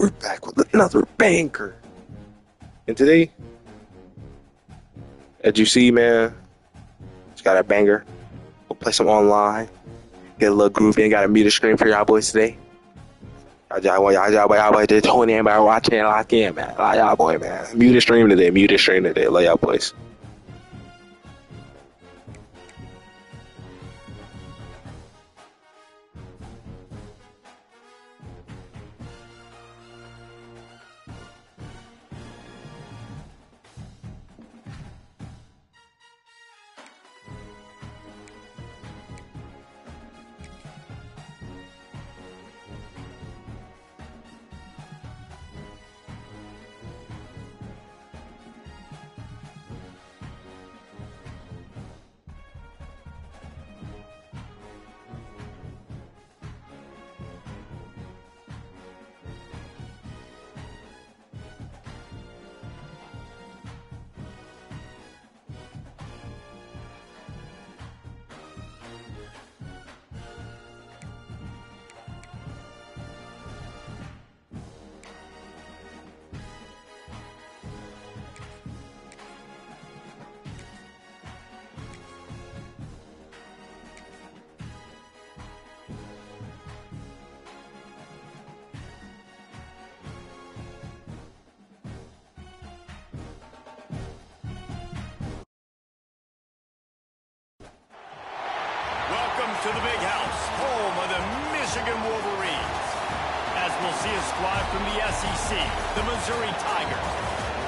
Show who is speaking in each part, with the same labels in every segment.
Speaker 1: We're back with another banger. And today, as you see, man, just got a banger. We'll play some online. Get a little groove in. Got a meter screen for y'all boys today. Y'all boys just tune in, man. Watch it, lock in, man. Y'all boy, man. Mute stream today. Love y'all boys.
Speaker 2: Welcome to the big house, home of the Michigan Wolverines. As we'll see a squad from the SEC, the Missouri Tigers,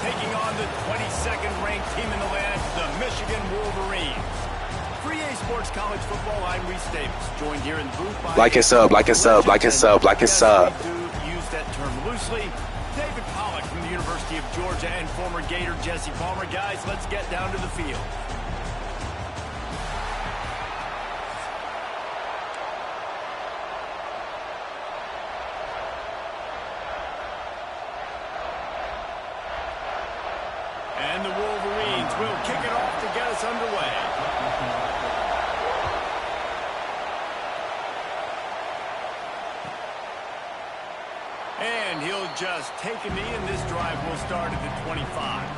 Speaker 2: taking on the 22nd ranked team in the land, the Michigan Wolverines. Free A Sports College Football, I'm Reese Davis, joined here in the booth by...
Speaker 1: Like and sub.
Speaker 2: Use that term loosely. David Pollack from the University of Georgia and former Gator Jesse Palmer. Guys, let's get down to the field. And the Wolverines will kick it off to get us underway. And he'll just take a knee, and this drive will start at the 25.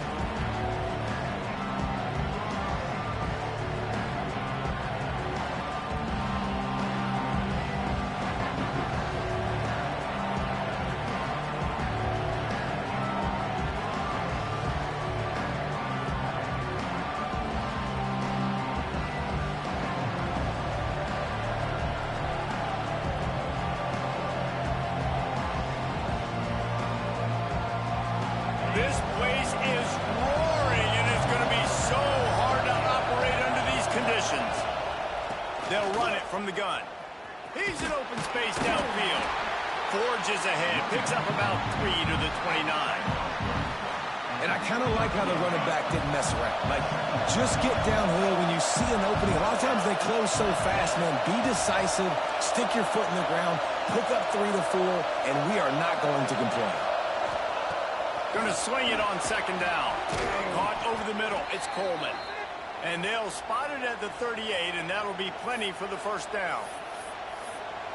Speaker 2: This place is roaring, and it's going to be so hard to operate under these conditions. They'll run it from the gun. He's in open space downfield. Forges ahead, picks up about 3 to the 29.
Speaker 3: And I kind of like how the running back didn't mess around. Like, just get downhill when you see an opening. A lot of times they close so fast, man. Be decisive, stick your foot in the ground, pick up 3 to 4, and we are not going to complain.
Speaker 2: Going to swing it on second down. Caught over the middle. It's Coleman. And they'll spot it at the 38, and that'll be plenty for the first down.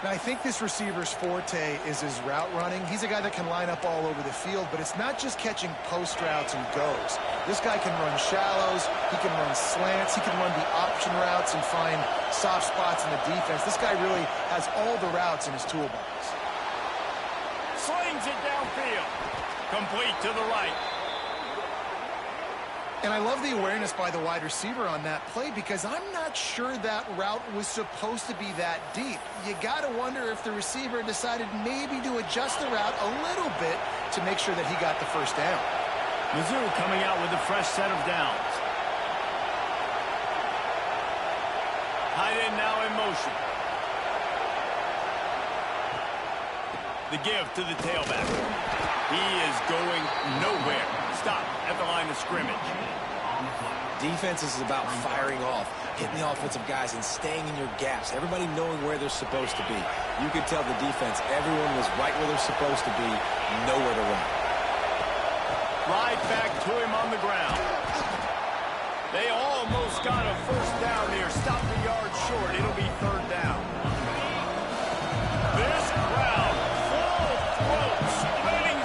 Speaker 4: Now, I think this receiver's forte is his route running. He's a guy that can line up all over the field, but it's not just catching post routes and goes. This guy can run shallows, he can run slants, he can run the option routes and find soft spots in the defense. This guy really has all the routes in his toolbox.
Speaker 2: Slings it downfield. Complete to the right.
Speaker 4: And I love the awareness by the wide receiver on that play because I'm not sure that route was supposed to be that deep. You got to wonder if the receiver decided maybe to adjust the route a little bit to make sure that he got the first down.
Speaker 2: Mizzou coming out with a fresh set of downs. Tight end now in motion. The give to the tailback. He is going nowhere. Stop at the line of scrimmage.
Speaker 3: Defense is about firing off, hitting the offensive guys and staying in your gaps. Everybody knowing where they're supposed to be. You could tell the defense, everyone was right where they're supposed to be, nowhere to run.
Speaker 2: Right back to him on the ground. They almost got a first down here. Stopped a yard short. It'll be third down. This crowd full throat screaming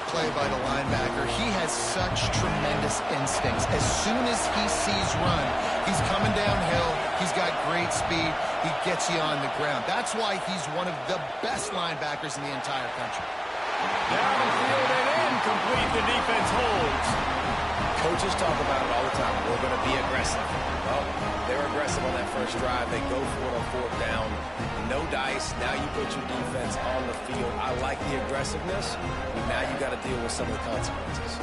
Speaker 4: play by the linebacker. He has such tremendous instincts. As soon as he sees run, he's coming downhill. He's got great speed. He gets you on the ground. That's why he's one of the best linebackers in the entire country.
Speaker 2: Down the field and incomplete. The defense holds.
Speaker 3: Coaches talk about it all the time. We're going to be aggressive. Well, they're aggressive on that first drive. They go for it on fourth down. No dice. Now you put your defense on the field. I like the aggressiveness. But now you got to deal with some of the consequences.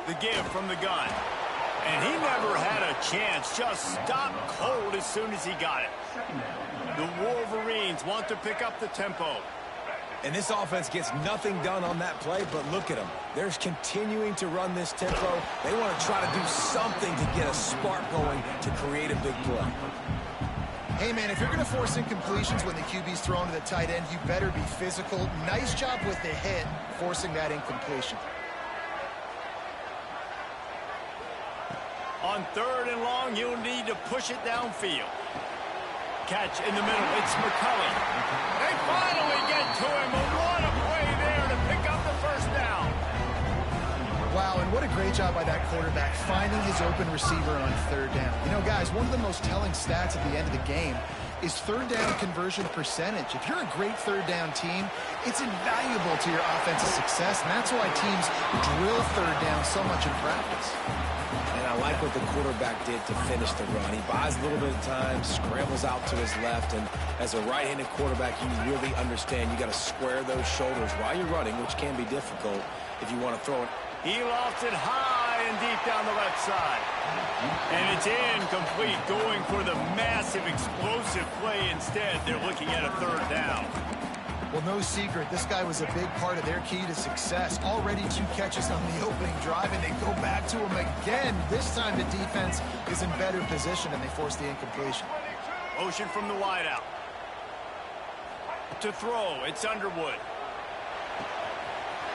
Speaker 2: The give from the gun. And he never had a chance. Just stopped cold as soon as he got it. The Wolverines want to pick up the tempo.
Speaker 3: And this offense gets nothing done on that play, but look at them. They're continuing to run this tempo. They want to try to do something to get a spark going to create a big play.
Speaker 4: Hey, man, if you're going to force incompletions when the QB's thrown to the tight end, you better be physical. Nice job with the hit, forcing that incompletion.
Speaker 2: On 3rd and long, you'll need to push it downfield. Catch in the middle. It's McCulley. They finally get to him. And what a play there to pick up the first down.
Speaker 4: Wow, and what a great job by that quarterback finding his open receiver on 3rd down. You know, guys, one of the most telling stats at the end of the game is 3rd down conversion percentage. If you're a great 3rd down team, it's invaluable to your offensive success, and that's why teams drill 3rd down so much in practice.
Speaker 3: And I like what the quarterback did to finish the run. He buys a little bit of time, scrambles out to his left, and as a right-handed quarterback, you really understand you got to square those shoulders while you're running, which can be difficult if you want to throw it.
Speaker 2: He lofts it high and deep down the left side. And it's incomplete, going for the massive explosive play instead. They're looking at a 3rd down.
Speaker 4: Well, no secret, this guy was a big part of their key to success. Already 2 catches on the opening drive, and they go back to him again. This time the defense is in better position, and they force the incompletion.
Speaker 2: Motion from the wideout. To throw, it's Underwood.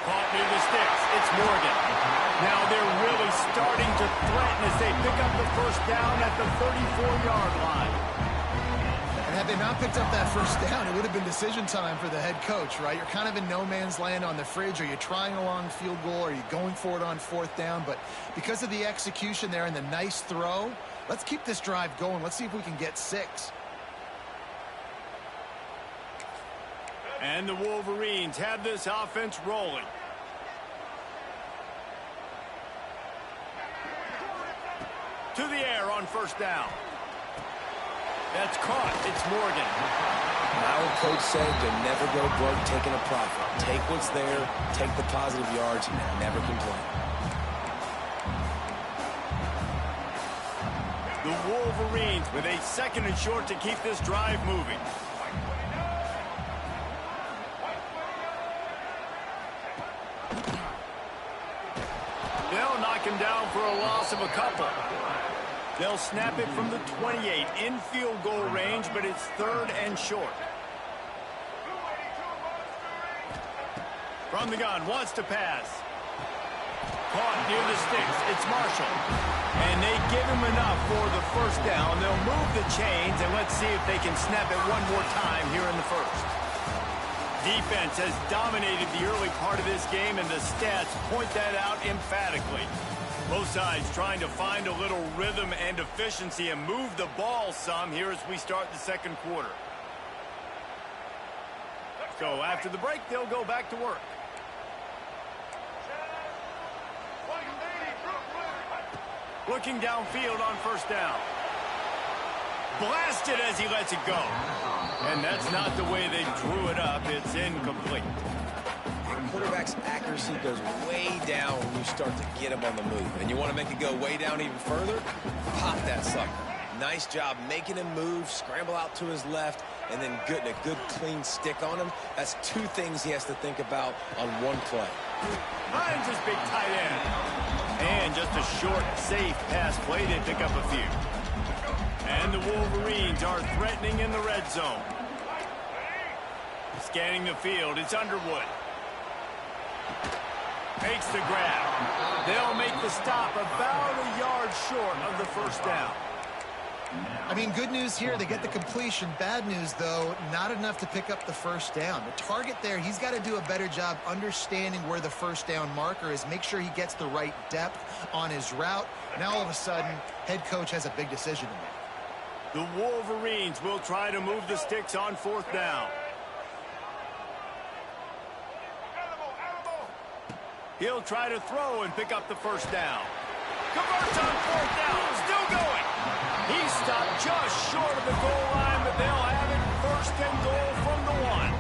Speaker 2: Caught near the sticks, it's Morgan. Now they're really starting to threaten as they pick up the first down at the 34-yard line.
Speaker 4: Had they not picked up that first down, it would have been decision time for the head coach, right? You're kind of in no man's land on the fridge. Are you trying a long field goal? Are you going for it on 4th down? But because of the execution there and the nice throw, let's keep this drive going. Let's see if we can get 6.
Speaker 2: And the Wolverines have this offense rolling. To the air on 1st down. That's caught. It's Morgan.
Speaker 3: Now coach said to never go broke taking a profit. Take what's there, take the positive yards, and never complain.
Speaker 2: The Wolverines with a 2nd and short to keep this drive moving. They'll knock him down for a loss of a couple. They'll snap it from the 28 in field goal range, but it's 3rd and short. From the gun, wants to pass. Caught near the sticks. It's Marshall. And they give him enough for the first down. They'll move the chains, and let's see if they can snap it one more time here in the first. Defense has dominated the early part of this game, and the stats point that out emphatically. Both sides trying to find a little rhythm and efficiency and move the ball some here as we start the 2nd quarter. So after the break, they'll go back to work. Looking downfield on 1st down. Blasted as he lets it go. And that's not the way they drew it up. It's incomplete.
Speaker 3: Quarterback's accuracy goes way down when you start to get him on the move. And you want to make it go way down even further? Pop that sucker. Nice job making him move, scramble out to his left, and then getting a good clean stick on him. That's 2 things he has to think about on one play.
Speaker 2: Finds his big tight end. And just a short, safe pass play. They pick up a few. And the Wolverines are threatening in the red zone. Scanning the field, it's Underwood. Makes the grab. They'll make the stop about a yard short of the first down.
Speaker 4: I mean, good news here, they get the completion. Bad news, though, not enough to pick up the first down. The target there, he's got to do a better job understanding where the first down marker is, make sure he gets the right depth on his route. Now, all of a sudden, head coach has a big decision to make.
Speaker 2: The Wolverines will try to move the sticks on fourth down. He'll try to throw and pick up the first down. Converts on fourth down, still going. He stopped just short of the goal line, but they'll have it first and goal from the one.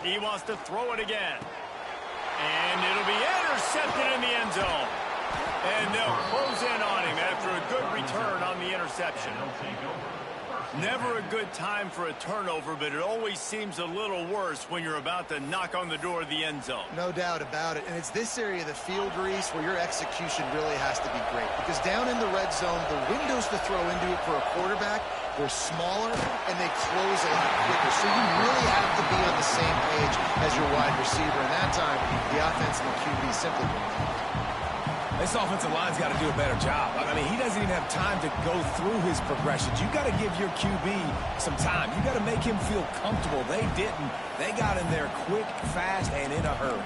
Speaker 2: He wants to throw it again. And it'll be intercepted in the end zone. And they'll close in on him after a good return on the interception. Never a good time for a turnover, but it always seems a little worse when you're about to knock on the door of the end zone.
Speaker 4: No doubt about it. And it's this area of the field, Reese, where your execution really has to be great. Because down in the red zone, the windows to throw into it for a quarterback, they're smaller and they close a lot quicker. So you really have to be on the same page as your wide receiver. And that time, the offense and the QB simply won't.
Speaker 3: This offensive line's got to do a better job. I mean, he doesn't even have time to go through his progressions. You got to give your QB some time. You got to make him feel comfortable. They didn't. They got in there quick, fast, and in a hurry.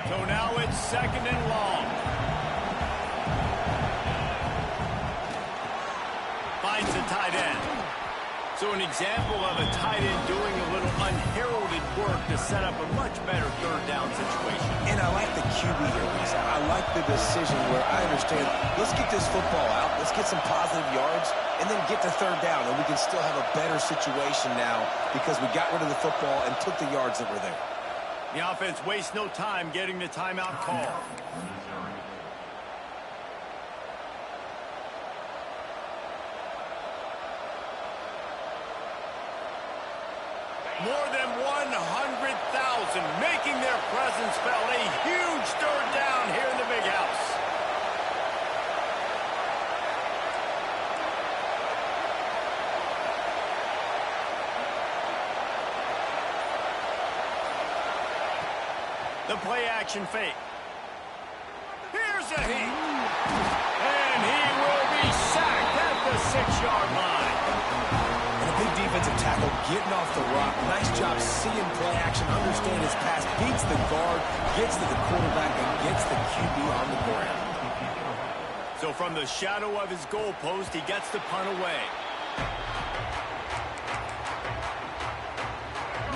Speaker 2: So now it's second and long. Finds the tight end. So an example of a tight end doing a little unheralded work to set up a much better third down situation.
Speaker 3: And I like the QB here, Lisa. I like the decision where I understand, let's get this football out, let's get some positive yards, and then get to third down, and we can still have a better situation now because we got rid of the football and took the yards that were there.
Speaker 2: The offense wastes no time getting the timeout call. More than 100,000 making their presence felt. A huge third down here in the big house. The play action fake. Here's a heat. And he will be sacked at the 6-yard line.
Speaker 3: Big defensive tackle getting off the rock. Nice job seeing play action, understand his pass, beats the guard, gets to the quarterback, and gets the QB on the ground.
Speaker 2: So from the shadow of his goalpost, he gets the punt away.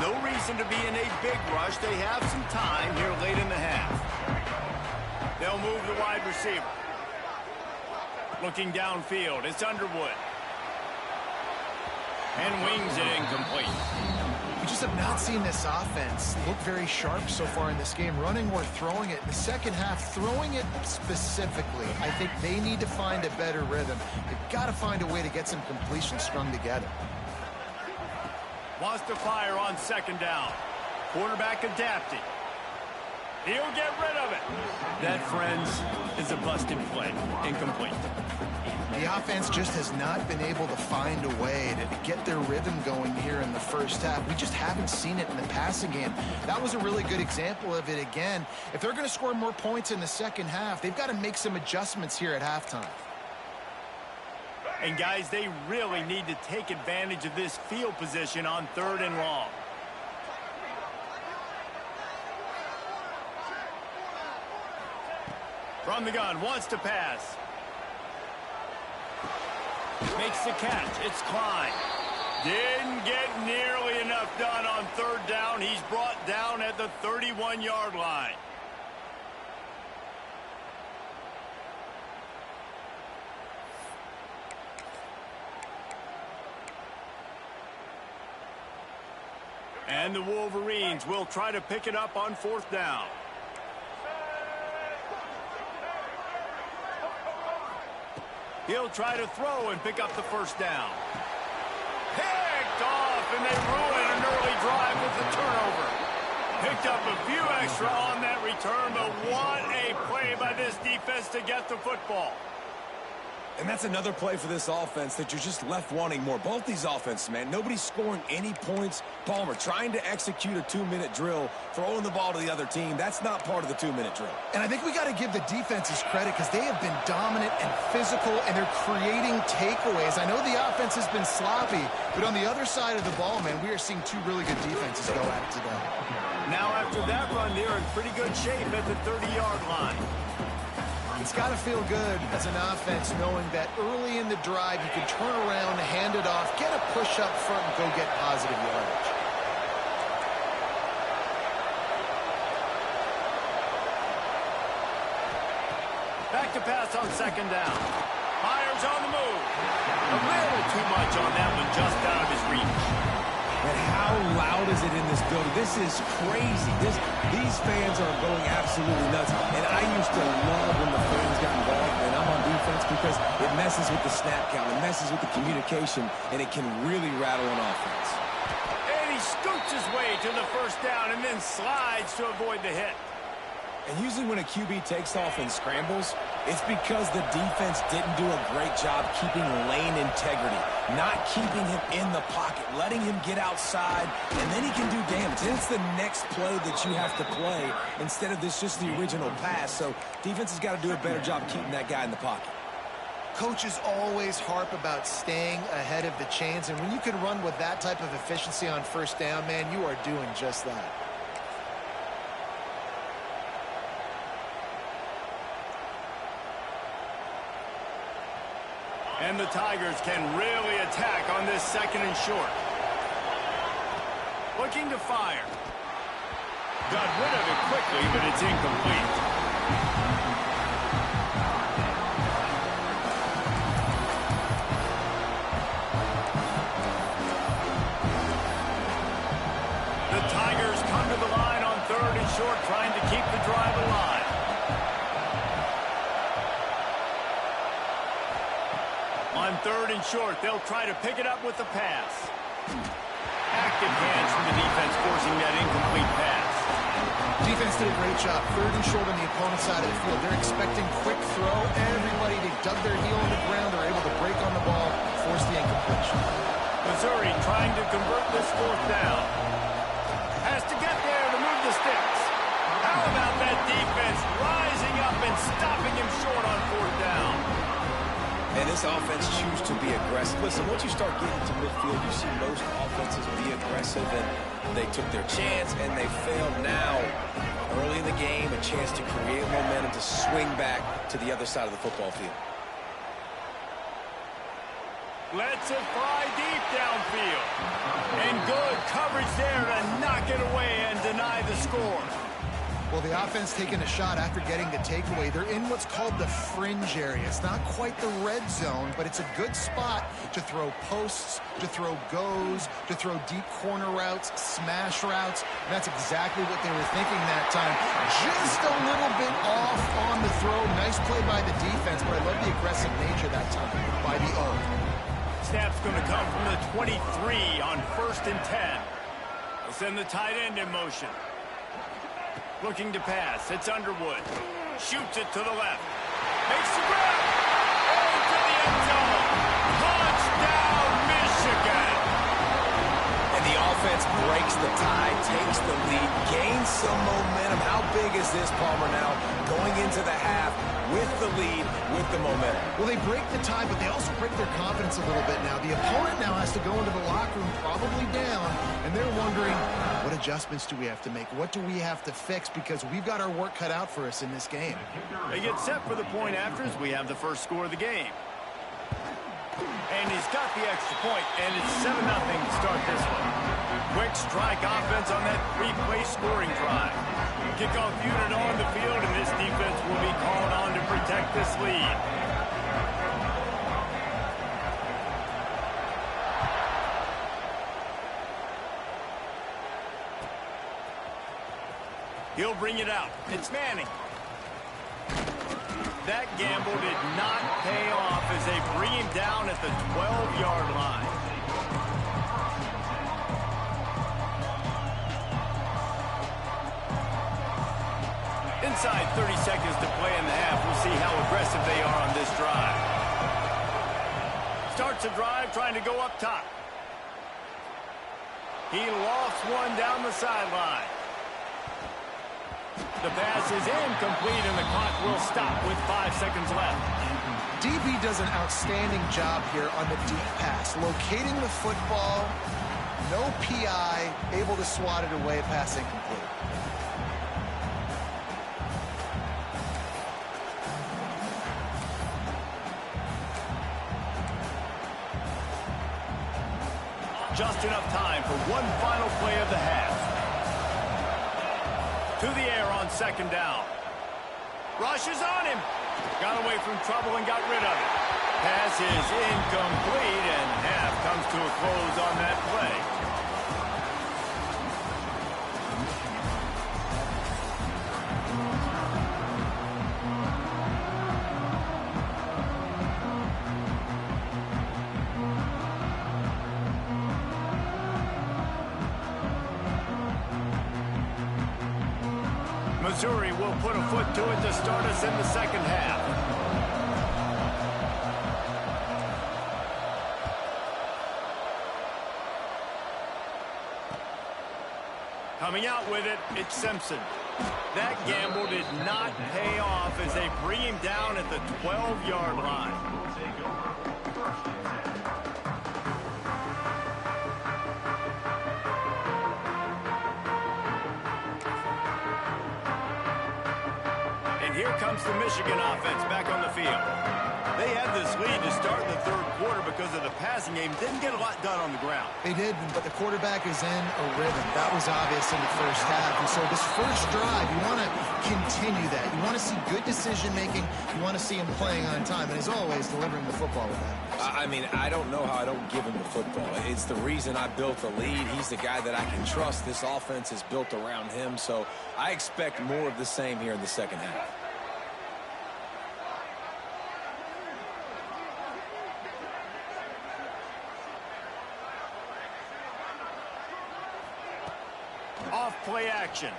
Speaker 2: No reason to be in a big rush. They have some time here late in the half. They'll move the wide receiver. Looking downfield, it's Underwood. And wings it incomplete.
Speaker 4: We just have not seen this offense look very sharp so far in this game, running or throwing it. In the second half, throwing it specifically, I think they need to find a better rhythm. They've got to find a way to get some completions strung together.
Speaker 2: Wants to fire on second down. Quarterback adapting. He'll get rid of it. That, friends, is a busted play. Incomplete.
Speaker 4: The offense just has not been able to find a way to get their rhythm going here in the first half. We just haven't seen it in the passing game. That was a really good example of it again. If they're going to score more points in the second half, they've got to make some adjustments here at halftime.
Speaker 2: And, guys, they really need to take advantage of this field position on third and long. From the gun, wants to pass. Makes the catch. It's Klein. Didn't get nearly enough done on third down. He's brought down at the 31-yard line. And the Wolverines will try to pick it up on fourth down. He'll try to throw and pick up the first down. Picked off, and they ruin an early drive with the turnover. Picked up a few extra on that return, but what a play by this defense to get the football.
Speaker 3: And that's another play for this offense that you're just left wanting more. Both these offenses, man, nobody's scoring any points. Palmer trying to execute a 2-minute drill, throwing the ball to the other team. That's not part of the 2-minute drill.
Speaker 4: And I think we got to give the defenses credit because they have been dominant and physical, and they're creating takeaways. I know the offense has been sloppy, but on the other side of the ball, man, we are seeing two really good defenses go at it today.
Speaker 2: Now after that run, they're in pretty good shape at the 30-yard line.
Speaker 4: It's got to feel good as an offense knowing that early in the drive you can turn around, hand it off, get a push up front, and go get positive yardage.
Speaker 2: Back to pass on second down. Fires on the move. A little too much on that one, just out of his reach.
Speaker 3: And how loud is it in this building? This is crazy. These fans are going absolutely nuts. And I used to love when the fans got involved when I'm on defense because it messes with the snap count. It messes with the communication, and it can really rattle an offense.
Speaker 2: And he scoots his way to the first down and then slides to avoid the hit.
Speaker 3: And usually when a QB takes off and scrambles, it's because the defense didn't do a great job keeping lane integrity, not keeping him in the pocket, letting him get outside, and then he can do damage. And it's the next play that you have to play instead of just the original pass. So defense has got to do a better job keeping that guy in the pocket.
Speaker 4: Coaches always harp about staying ahead of the chains, and when you can run with that type of efficiency on first down, man, you are doing just that.
Speaker 2: And the Tigers can really attack on this second and short. Looking to fire. Got rid of it quickly, but it's incomplete. The Tigers come to the line on third and short, trying to keep the drive alive. On third and short, they'll try to pick it up with the pass. Active hands from the defense forcing that incomplete pass.
Speaker 4: Defense did a great job. Third and short on the opponent's side of the field. They're expecting quick throw. Everybody, they dug their heel on the ground. They're able to break on the ball, force the incompletion.
Speaker 2: Missouri trying to convert this fourth down. Has to get there to move the sticks. How about that defense rising up and stopping him short on fourth down?
Speaker 3: And this offense chooses to be aggressive. Listen, once you start getting to midfield, you see most offenses be aggressive, and they took their chance, and they failed now. Early in the game, a chance to create momentum to swing back to the other side of the football field.
Speaker 2: Lets it fly deep downfield. And good coverage there to knock it away and deny the score.
Speaker 4: Well, the offense taking a shot after getting the takeaway. They're in what's called the fringe area. It's not quite the red zone, but it's a good spot to throw posts, to throw goes, to throw deep corner routes, smash routes. And that's exactly what they were thinking that time. Just a little bit off on the throw. Nice play by the defense, but I love the aggressive nature that time by the O.
Speaker 2: Snap's going to come from the 23 on first and 10. They'll send the tight end in motion. Looking to pass. It's Underwood. Shoots it to the left. Makes the grab. Into the end zone. Touchdown, Michigan.
Speaker 3: And the offense breaks the tie, takes the lead, gains some momentum. How big is this, Palmer, now going into the half with the lead, with the momentum?
Speaker 4: Well, they break the tie, but they also break their confidence a little bit now. The opponent now has to go into the locker room probably down, and they're wondering, what adjustments do we have to make? What do we have to fix? Because we've got our work cut out for us in this game.
Speaker 2: They get set for the point afters. We have the first score of the game. And he's got the extra point, and it's 7-0 to start this one. Quick strike offense on that three-play scoring drive. Kickoff unit on the field, and this defense will be called on to protect this lead. He'll bring it out. It's Manning. That gamble did not pay off as they bring him down at the 12-yard line. Inside 30 seconds to play in the half. We'll see how aggressive they are on this drive. Starts a drive trying to go up top. He lofts one down the sideline. The pass is incomplete, and the clock will stop with 5 seconds left.
Speaker 4: DB does an outstanding job here on the deep pass, locating the football, no PI, able to swat it away, pass incomplete.
Speaker 2: Just enough time for one final play of the half. To the air on second down. Rushes on him. Got away from trouble and got rid of it. Pass is incomplete, and half comes to a close on that play. Missouri will put a foot to it to start us in the second half. Coming out with it, it's Simpson. That gamble did not pay off as they bring him down at the 12-yard line. Here comes the Michigan offense back on the field. They had this lead to start the third quarter because of the passing game. Didn't get a lot done on the ground.
Speaker 4: They did, but the quarterback is in a rhythm. That was obvious in the first half. And so this first drive, you want to continue that. You want to see good decision-making. You want to see him playing on time. And as always, delivering the football with that.
Speaker 3: I mean, I don't know how I don't give him the football. It's the reason I built the lead. He's the guy that I can trust. This offense is built around him. So I expect more of the same here in the second half.
Speaker 2: Off play action.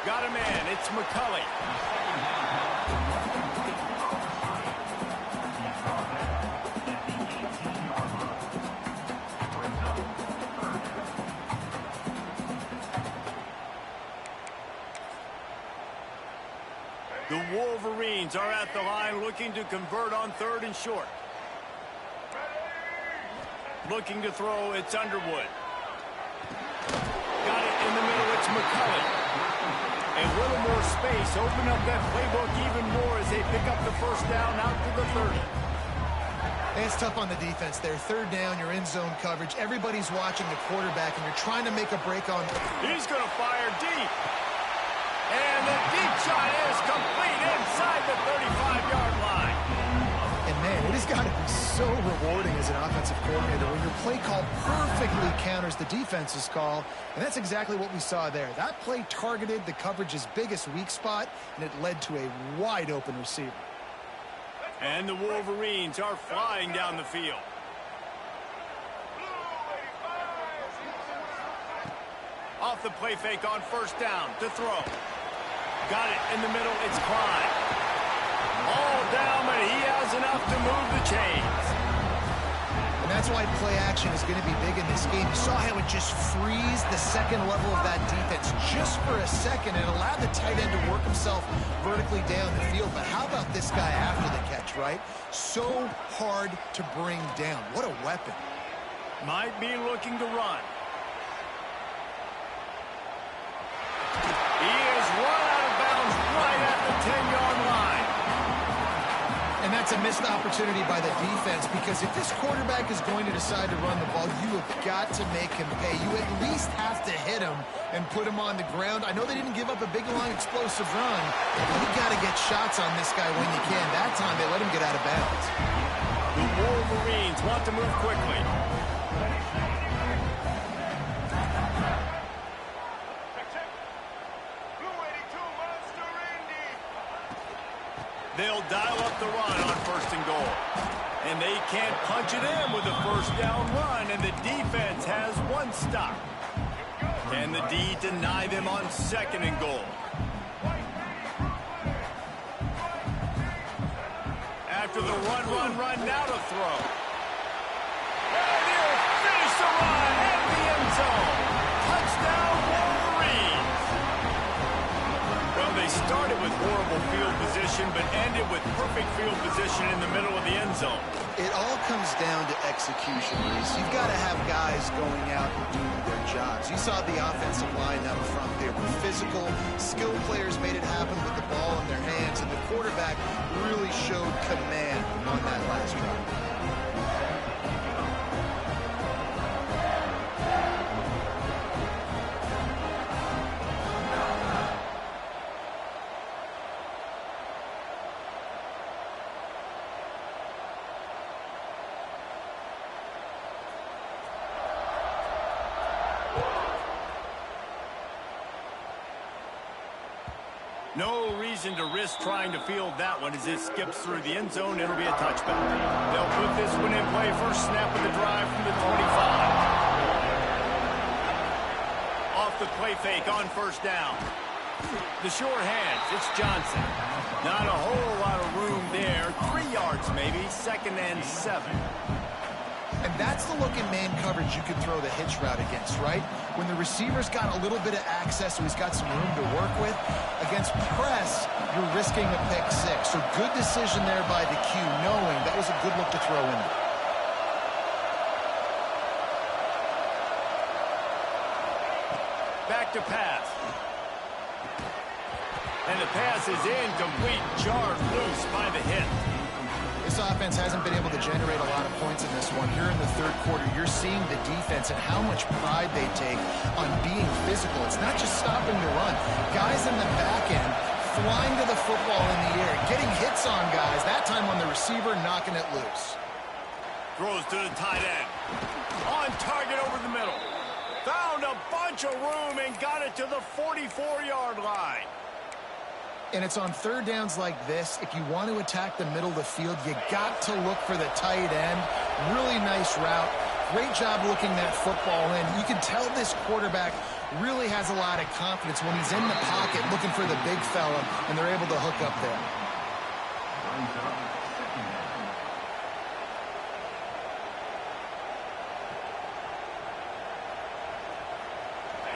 Speaker 2: Got him in. It's McCulley. The Wolverines are at the line looking to convert on third and short. Looking to throw, it's Underwood. Got it in the middle, it's McCulley. A little more space, open up that playbook even more as they pick up the first down out to the 30.
Speaker 4: It's tough on the defense there. Third down, you're in zone coverage. Everybody's watching the quarterback, and you're trying to make a break on.
Speaker 2: He's going to fire deep. And the deep shot is complete inside the 35-yard line.
Speaker 4: And, man, it has got to be so rewarding as an offensive coordinator when your play call perfectly counters the defense's call, and that's exactly what we saw there. That play targeted the coverage's biggest weak spot, and it led to a wide-open receiver.
Speaker 2: And the Wolverines are flying down the field. Off the play fake on first down to throw. Got it in the middle, it's Klein. All down, but he has enough to move the chains.
Speaker 4: And that's why play action is going to be big in this game. You saw how it just frees the second level of that defense just for a second and allowed the tight end to work himself vertically down the field. But how about this guy after the catch, right? So hard to bring down. What a weapon.
Speaker 2: Might be looking to run. He is run out of bounds right at the 10-yard line.
Speaker 4: And that's a missed opportunity by the defense, because if this quarterback is going to decide to run the ball, you have got to make him pay. You at least have to hit him and put him on the ground. I know they didn't give up a big, long, explosive run, but you got to get shots on this guy when you can. That time they let him get out of bounds.
Speaker 2: The Wolverines want to move quickly. They'll dial up the run on first and goal. And they can't punch it in with a first down run, and the defense has one stop. Can the D deny them on second and goal? after the run, now to throw. And he'll finish the run at the end zone. Touchdown, Wolverines. Well, they started with horrible field position, but ended with perfect field position in the middle of the end zone.
Speaker 4: It all comes down to execution, Reese. You've got to have guys going out and doing their jobs. You saw the offensive line up front. They were physical. Skilled players made it happen with the ball in their hands, and the quarterback really showed command on that last drive.
Speaker 2: No reason to risk trying to field that one as it skips through the end zone. It'll be a touchback. They'll put this one in play. First snap of the drive from the 25. Off the play fake on first down. The sure hands. It's Johnson. Not a whole lot of room there. 3 yards maybe. 2nd and 7.
Speaker 4: And that's the look in man coverage you can throw the hitch route against, right? When the receiver's got a little bit of access, so he's got some room to work with. Against press, you're risking a pick six. So good decision there by the Q, knowing that was a good look to throw in there.
Speaker 2: Back to pass. And the pass is incomplete. Jarred loose by the hit.
Speaker 4: This offense hasn't been able to generate a lot of points in this one. Here in the third quarter, you're seeing the defense and how much pride they take on being physical. It's not just stopping the run. Guys in the back end flying to the football in the air, getting hits on guys, that time on the receiver, knocking it loose.
Speaker 2: Throws to the tight end. On target over the middle. Found a bunch of room and got it to the 44-yard line.
Speaker 4: And it's on third downs like this. If you want to attack the middle of the field, you got to look for the tight end. Really nice route. Great job looking that football in. You can tell this quarterback really has a lot of confidence when he's in the pocket looking for the big fella, and they're able to hook up there.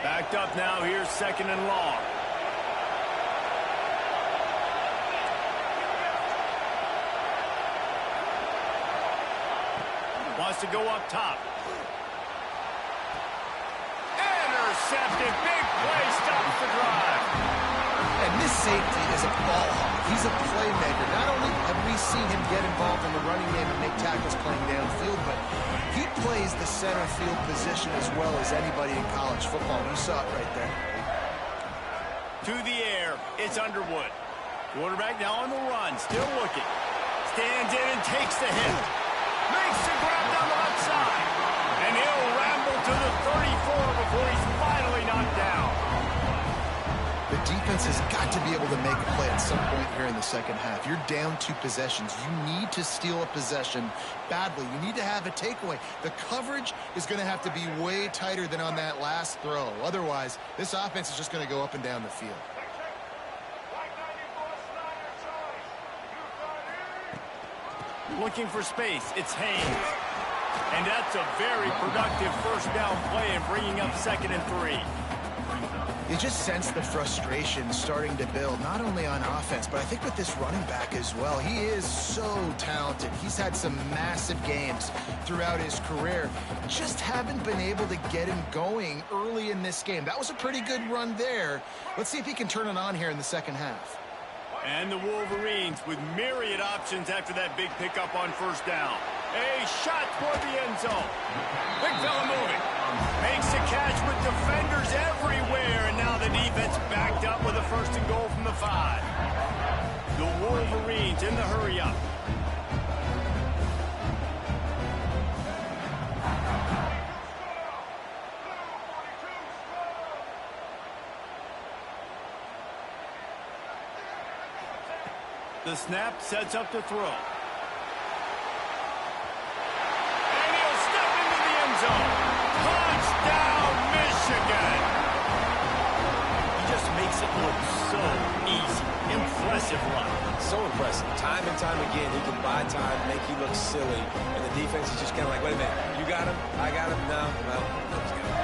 Speaker 2: Backed up now. Here's 2nd and long. Wants to go up top. Intercepted. Big play. Stops the drive.
Speaker 4: And this safety is a ball hawk. He's a playmaker. Not only have we seen him get involved in the running game and make tackles playing downfield, but he plays the center field position as well as anybody in college football. You saw it right there.
Speaker 2: To the air. It's Underwood. Quarterback now on the run. Still looking. Stands in and takes the hit. Makes the grab down the left side. And he'll ramble to the 34 before he's finally knocked down.
Speaker 4: The defense has got to be able to make a play at some point here in the second half. You're down 2 possessions. You need to steal a possession badly. You need to have a takeaway. The coverage is going to have to be way tighter than on that last throw. Otherwise, this offense is just going to go up and down the field.
Speaker 2: Looking for space. It's Haynes. And that's a very productive first down play and bringing up 2nd and 3.
Speaker 4: You just sense the frustration starting to build, not only on offense, but I think with this running back as well. He is so talented. He's had some massive games throughout his career. Just haven't been able to get him going early in this game. That was a pretty good run there. Let's see if he can turn it on here in the second half.
Speaker 2: And the Wolverines with myriad options after that big pickup on first down. A shot toward the end zone. Big fella moving. Makes the catch with defenders everywhere. And now the defense backed up with a 1st and goal from the 5. The Wolverines in the hurry up. The snap sets up to throw. And he'll step into the end zone. Touchdown, Michigan! He just makes makes it look so easy. Impressive run.
Speaker 3: So impressive. Time and time again, he can buy time, make you look silly, and the defense is just kind of like, wait a minute, you got him? I got him? No? Well, nobody's got him.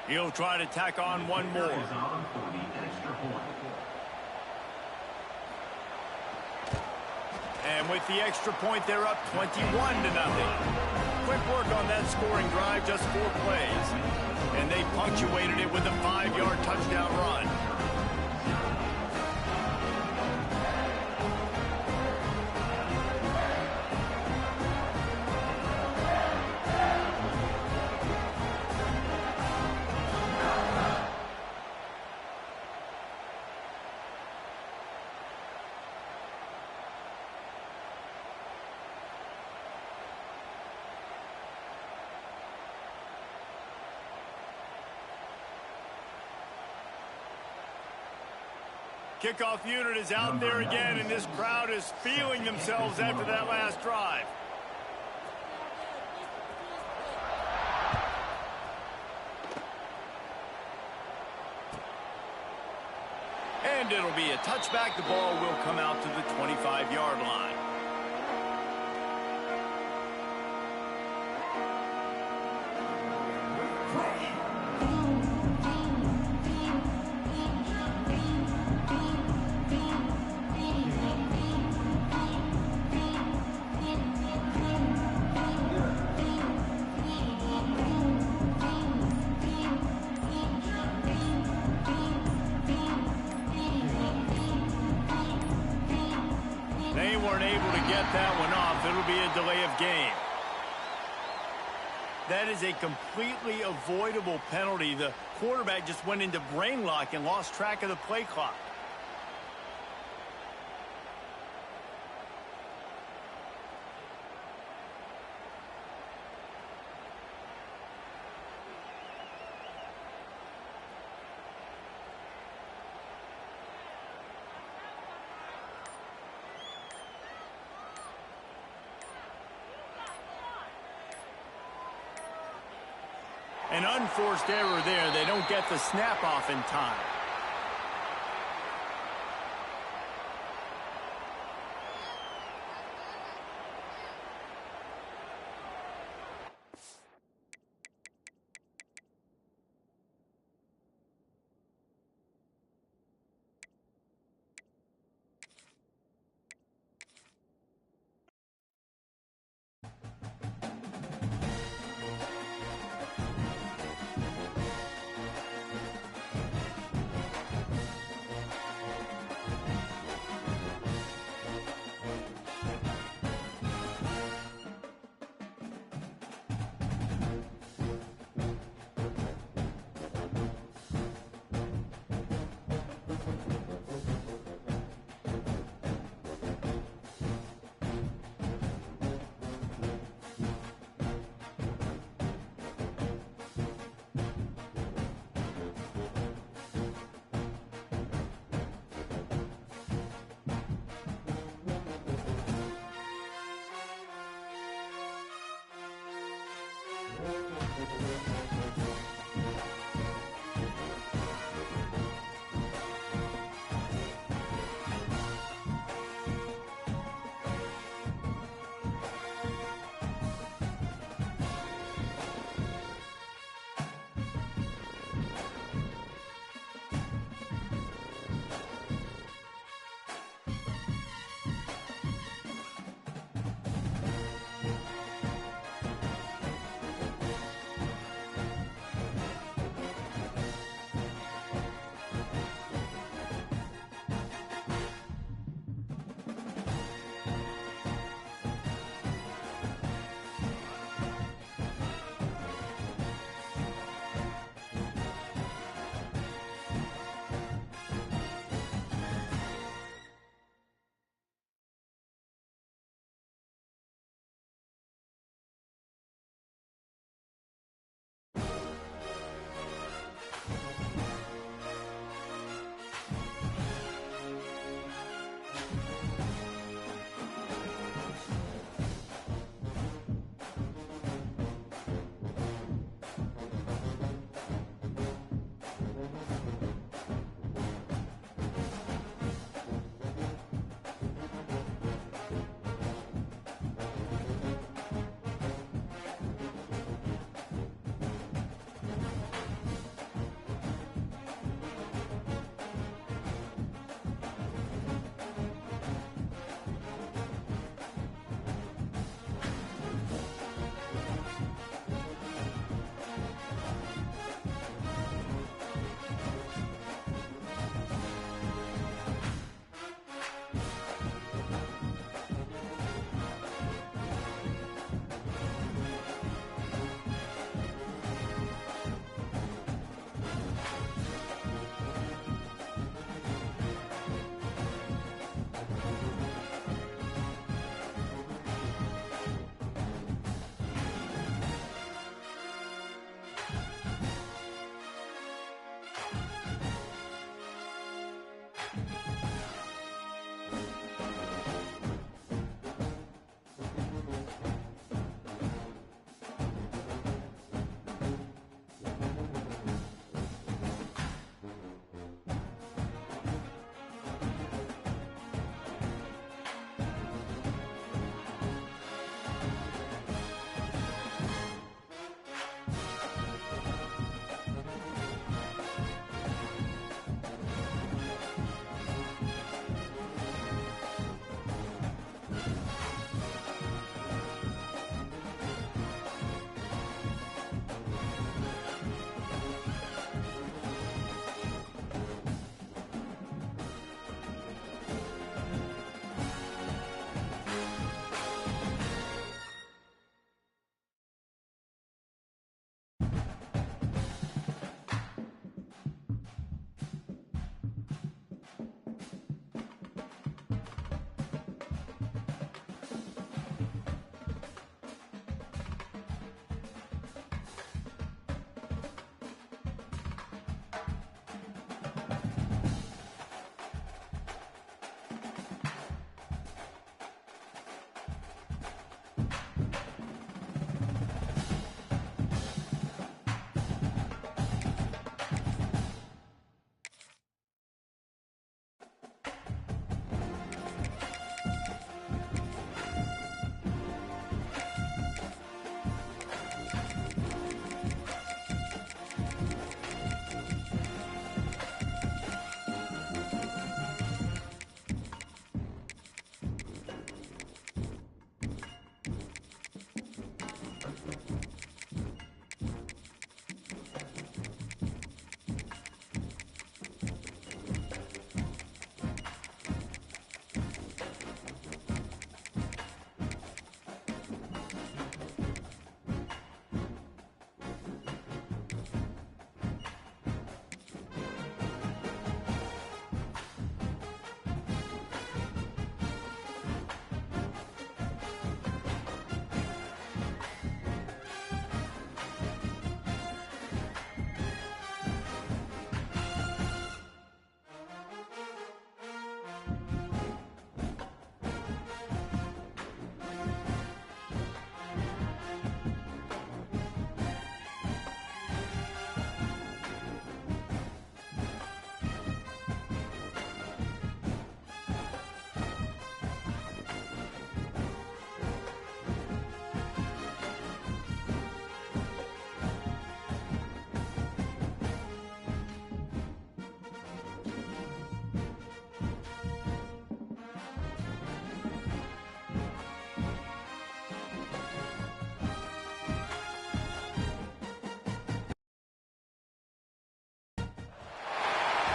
Speaker 2: He'll try to tack on one more. And with the extra point, they're up 21-0. Quick work on that scoring drive, just 4 plays. And they punctuated it with a 5-yard touchdown run. Kickoff unit is out there again, and this crowd is feeling themselves after that last drive. And it'll be a touchback. The ball will come out to the 25-yard line. They weren't able to get that one off. It'll be a delay of game. That is a completely avoidable penalty. The quarterback just went into brain lock and lost track of the play clock. An unforced error there. They don't get the snap off in time.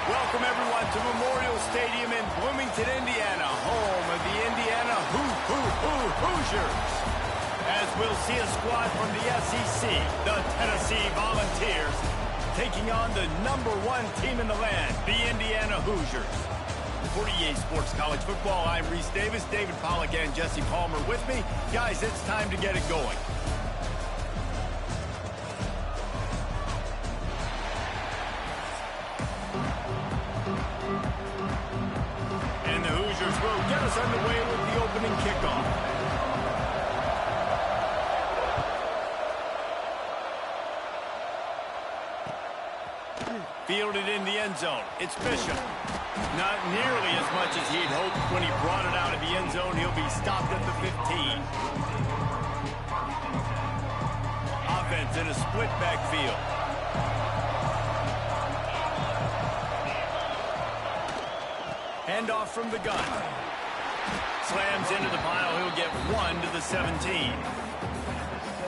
Speaker 2: Welcome, everyone, to Memorial Stadium in Bloomington, Indiana, home of the Indiana Hoosiers. As we'll see a squad from the SEC, the Tennessee Volunteers, taking on the #1 team in the land, the Indiana Hoosiers. For EA Sports College Football, I'm Reese Davis, David Pollack, and Jesse Palmer with me. Guys, it's time to get it going. And the Hoosiers will get us underway with the opening kickoff. Fielded in the end zone. It's Bishop. Not nearly as much as he'd hoped when he brought it out of the end zone. He'll be stopped at the 15. Offense in a split backfield. Handoff from the gun. Slams into the pile. He'll get 1 to the 17.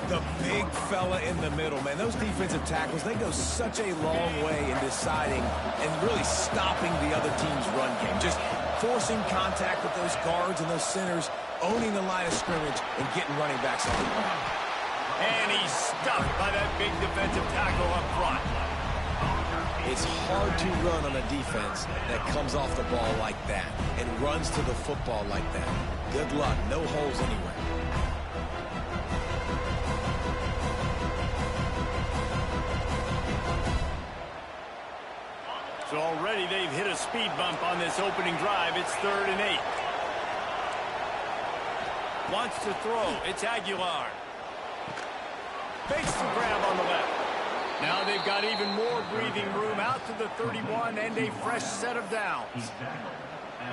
Speaker 3: The big fella in the middle, man. Those defensive tackles, they go such a long way in deciding and really stopping the other team's run game. Just forcing contact with those guards and those centers, owning the line of scrimmage, and getting running backs on the ground.
Speaker 2: And he's stuffed by that big defensive tackle up front.
Speaker 3: It's hard to run on a defense that comes off the ball like that and runs to the football like that. Good luck. No holes anywhere.
Speaker 2: So So already they've hit a speed bump on this opening drive. It's 3rd and 8. Wants to throw. It's Aguilar. Fakes the grab on the left. Now they've got even more breathing room out to the 31 and a fresh set of downs.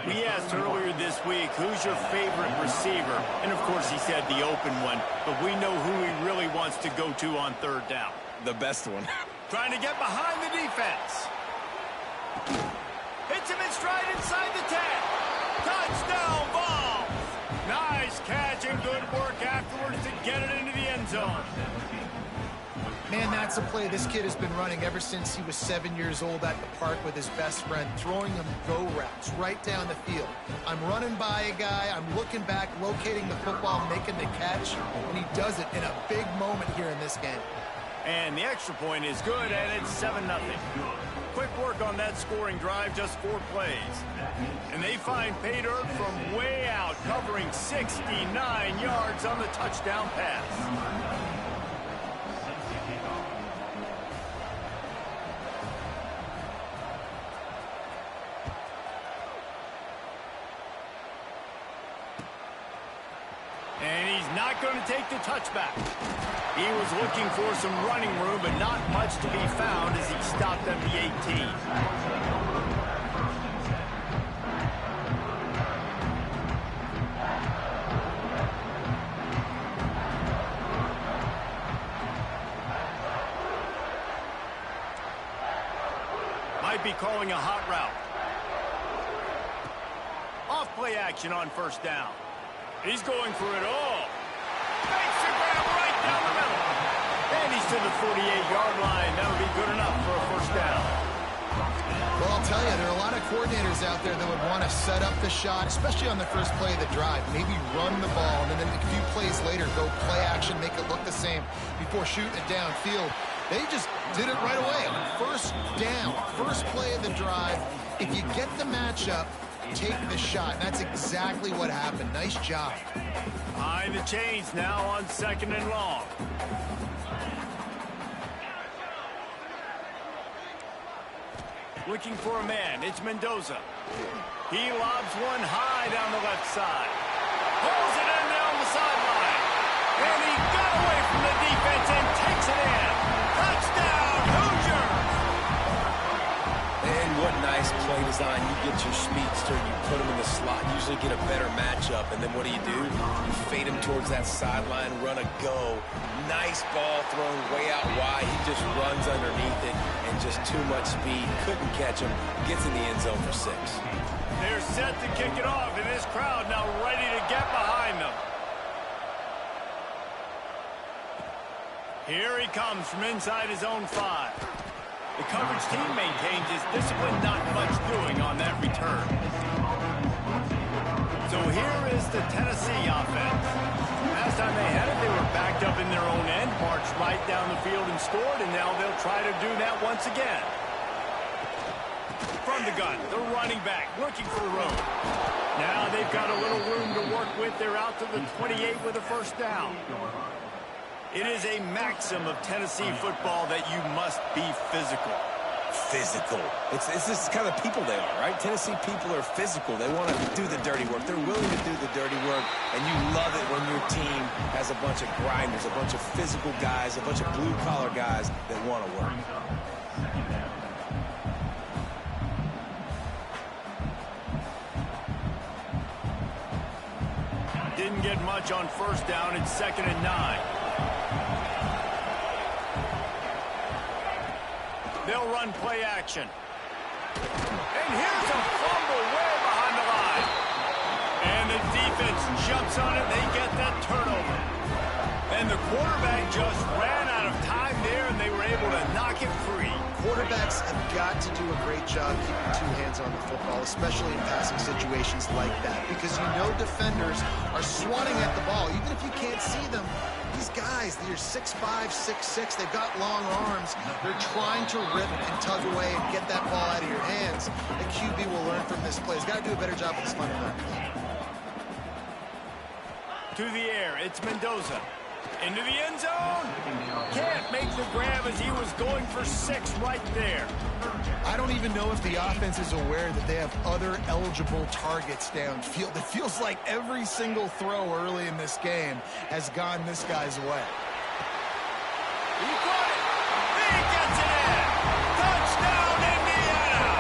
Speaker 2: We asked earlier this week, who's your favorite receiver? And of course he said the open one, but we know who he really wants to go to on 3rd down.
Speaker 3: The best one.
Speaker 2: Trying to get behind the defense. Hits him in stride inside the 10. Touchdown ball. Nice catch and good work afterwards to get it into the end zone.
Speaker 4: Man, that's a play this kid has been running ever since he was 7 years old at the park with his best friend, throwing him go routes right down the field. I'm running by a guy, I'm looking back, locating the football, making the catch, and he does it in a big moment here in this game.
Speaker 2: And the extra point is good, and it's 7-0. Quick work on that scoring drive, just 4 plays. And they find pay dirt from way out, covering 69 yards on the touchdown pass. And he's not going to take the touchback. He was looking for some running room, but not much to be found as he stopped at the 18. Might be calling a hot route. Off play action on 1st down. He's going for it all. Makes the grab right down the middle. And he's to the 48-yard line. That'll be good enough for a 1st down.
Speaker 4: Well, I'll tell you, there are a lot of coordinators out there that would want to set up the shot, especially on the first play of the drive. Maybe run the ball, and then a few plays later, go play action, make it look the same before shooting it downfield. They just did it right away. On 1st down, first play of the drive. If you get the matchup, take the shot. And that's exactly what happened. Nice job.
Speaker 2: Behind the chains now on 2nd and long. Looking for a man. It's Mendoza. He lobs one high down the left side. Pulls it in down the sideline. And he got away from the defense and takes it in. Touchdown, Hoosiers!
Speaker 3: And what nice play design. You get your speedster, you put him in the slot, usually get a better matchup, and then what do? You fade him towards that sideline, run a go. Nice ball thrown way out wide. He just runs underneath it, and just too much speed. Couldn't catch him. Gets in the end zone for 6.
Speaker 2: They're set to kick it off, and this crowd now ready to get behind them. Here he comes from inside his own 5. The coverage team maintains his discipline, not much doing on that return. So here is the Tennessee offense. Last time they had it, they were backed up in their own end, marched right down the field and scored, and now they'll try to do that once again. From the gun, the running back looking for room. Now they've got a little room to work with. They're out to the 28 with a 1st down. It is a maxim of Tennessee football that you must be physical.
Speaker 3: Physical. It's this kind of people they are, right? Tennessee people are physical. They want to do the dirty work. They're willing to do the dirty work, and you love it when your team has a bunch of grinders, a bunch of physical guys, a bunch of blue-collar guys that want to work.
Speaker 2: Didn't get much on 1st down. It's 2nd and 9. They'll run play action. And here's a fumble way behind the line. And the defense jumps on it. They get that turnover. And the quarterback just ran out of time there, and they were able to knock it free.
Speaker 4: Quarterbacks have got to do a great job keeping 2 hands on the football, especially in passing situations like that, because you know defenders are swatting at the ball. Even if you can't see them, these guys, they're 6'5", 6'6", they've got long arms. They're trying to rip and tug away and get that ball out of your hands. The QB will learn from this play. He's got to do a better job with his fundamentals.
Speaker 2: To the air, it's Mendoza. Into the end zone. Can't make the grab as he was going for 6 right there.
Speaker 4: I don't even know if the offense is aware that they have other eligible targets downfield. It feels like every single throw early in this game has gone this guy's way.
Speaker 2: He caught it. He gets it in. Touchdown, Indiana.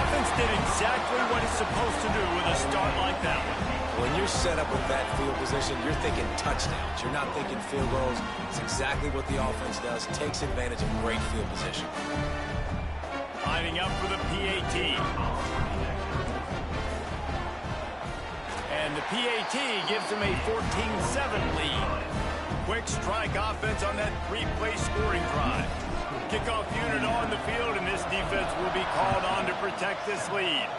Speaker 2: Offense did exactly what it's supposed to do with a start like that one.
Speaker 3: When you're set up with that field position, you're thinking touchdowns. You're not thinking field goals. It's exactly what the offense does. Takes advantage of great field position.
Speaker 2: Lining up for the PAT. And the PAT gives them a 14-7 lead. Quick strike offense on that 3-play scoring drive. Kickoff unit on the field, and this defense will be called on to protect this lead.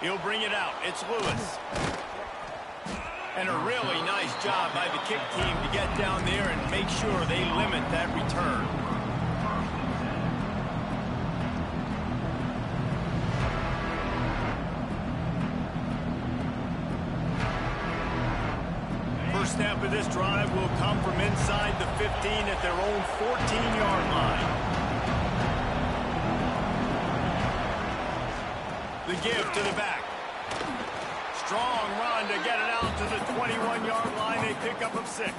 Speaker 2: He'll bring it out. It's Lewis. And a really nice job by the kick team to get down there and make sure they limit that return. First snap of this drive will come from inside the 15 at their own 14-yard line. The give to the back. Strong run to get it out to the 21-yard line. A pickup of 6.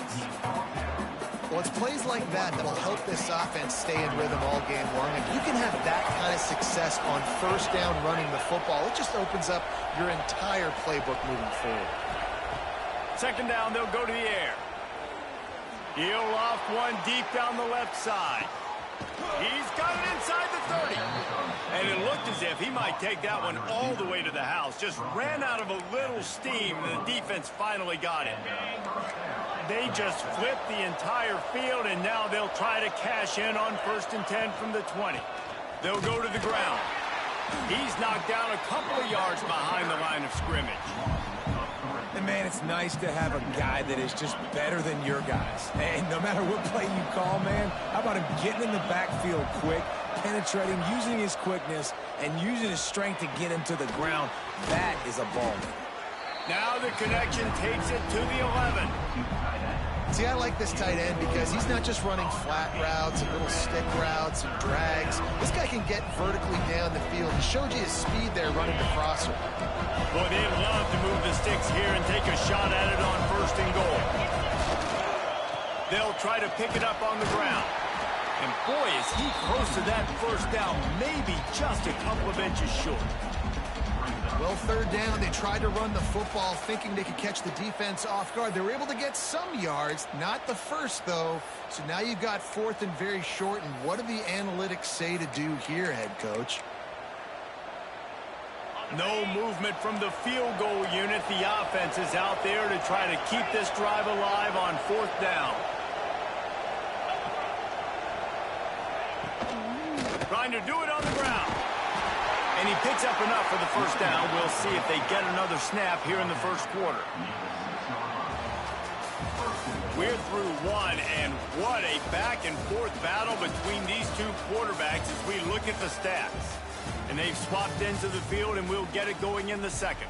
Speaker 4: Well, it's plays like that that'll help this offense stay in rhythm all game long. If you can have that kind of success on first down running the football, it just opens up your entire playbook moving forward.
Speaker 2: Second down, they'll go to the air. He'll loft one deep down the left side. He's got it inside the 30. And it looked as if he might take that one all the way to the house. Just ran out of a little steam, and the defense finally got it. They just flipped the entire field, and now they'll try to cash in on 1st and 10 from the 20. They'll go to the ground. He's knocked down a couple of yards behind the line of scrimmage.
Speaker 3: And, man, it's nice to have a guy that is just better than your guys. And no matter what play you call, man, how about him getting in the backfield quick, penetrating, using his quickness, and using his strength to get him to the ground. That is a ball.
Speaker 2: Now the connection takes it to the 11.
Speaker 4: See, I like this tight end because he's not just running flat routes and little stick routes and drags. This guy can get vertically down the field. He showed you his speed there running the crosser.
Speaker 2: Boy, they'd love to move the sticks here and take a shot at it on 1st and goal. They'll try to pick it up on the ground. And boy, is he close to that first down, maybe just a couple of inches short.
Speaker 4: Well, 3rd down, they tried to run the football thinking they could catch the defense off guard. They were able to get some yards, not the first, though. So now you've got 4th and very short. And what do the analytics say to do here, head coach?
Speaker 2: No movement from the field goal unit. The offense is out there to try to keep this drive alive on 4th down. Trying to do it on the ground. And he picks up enough for the first down. We'll see if they get another snap here in the 1st quarter. We're through one, and what a back-and-forth battle between these two quarterbacks as we look at the stats. And they've swapped into the field, and we'll get it going in the 2nd.